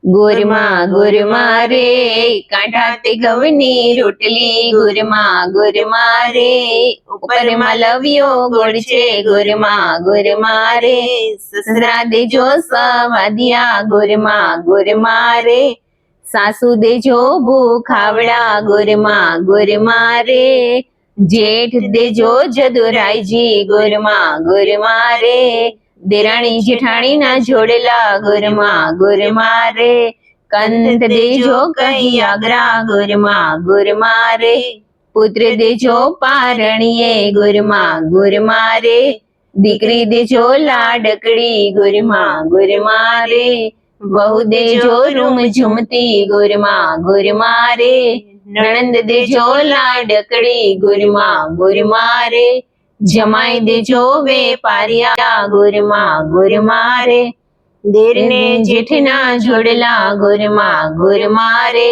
ગુરમા રે કાંઠા તે ઘઉંની રોટલી ગુરમા રે ઉપર માલવિયો ગોળ છે ગુરમા રે સસરા દેજો સવાદિયા ગુરમા રે સાસુ દેજો ભૂખાવડા ગુરમા રે જેઠ દેજો જદુરાયજી ગુરમા રે દેરાણી જેઠાણી ના જોડેલા ગુરમા રે કંત દેજો કહી આગ્રા ગુરમા રે પુત્ર દેજો પારણીએ ગુરમા રે દીકરી દેજો લાડકડી ગુરમા રે બહુ દેજો રૂમ ઝુમતી ગુરમા રે નણંદ દેજો લાડકડી ગુરમા રે જમાઈ દેજો વેપારિયા ગુરમા રે દેરને જેઠના જોડેલા ગુરમા રે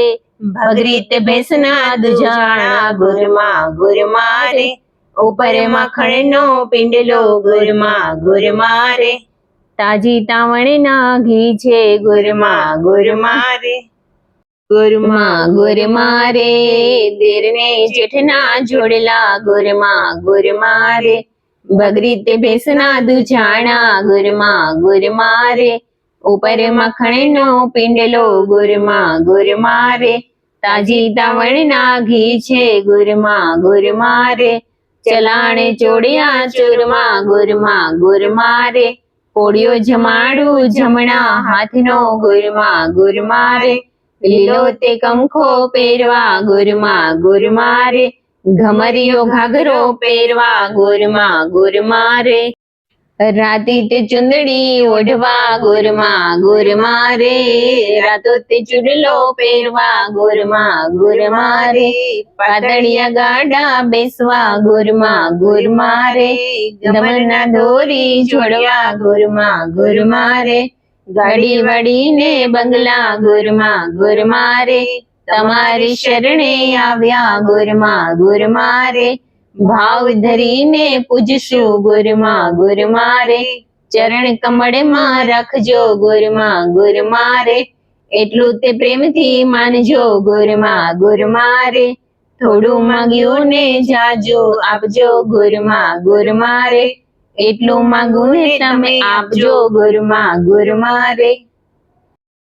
ભગરીત ભેંસના દુજાણા ગુરમા રે ઉપર માખણનો પિંડલો ગુરમા રે તાજી તાવણના ઘી છે ગુરમા રે ગુરમા રે દેરને જેઠના જોડેલા ગુરમા રે ભગરીત ભેંસના દુજાણા ગુરમા રે ઉપર માખણનો પિંડલો ગુરમા રે તાજી તાવણના ઘી છે ગુરમા રે ચલાણે ચોડિયા ચૂરમા ગુરમા રે કોળિયો જમાડું જમણા હાથનો ગુરમા રે લીલો તે કંખો પહેરવા ગુરમા રે ઘમરિયો ઘાઘરો પહેરવા ગુરમા રે રાતી તે ચુંદડી ઓઢવા ગુરમા રે રાતો તે ચૂડલો પહેરવા ગુરમા રે પાતળિયા ગાડા બેસવા ગુરમા રે ગમરના દોરી જોડવા ગુરમા રે ગાડી વાડીને બંગલા ગુરમા રે તમારી શરણે આવ્યા ગુરમા રે ભાવ ધરીને પૂજશું ગુરમા રે ચરણ કમળમાં રાખજો ગુરમા રે એટલું તે પ્રેમથી માનજો ગુરમા રે થોડું માંગ્યું ને જાજો આપજો ગુરમા રે એટલું માંગું ને તમે આપજો ગુરમા રે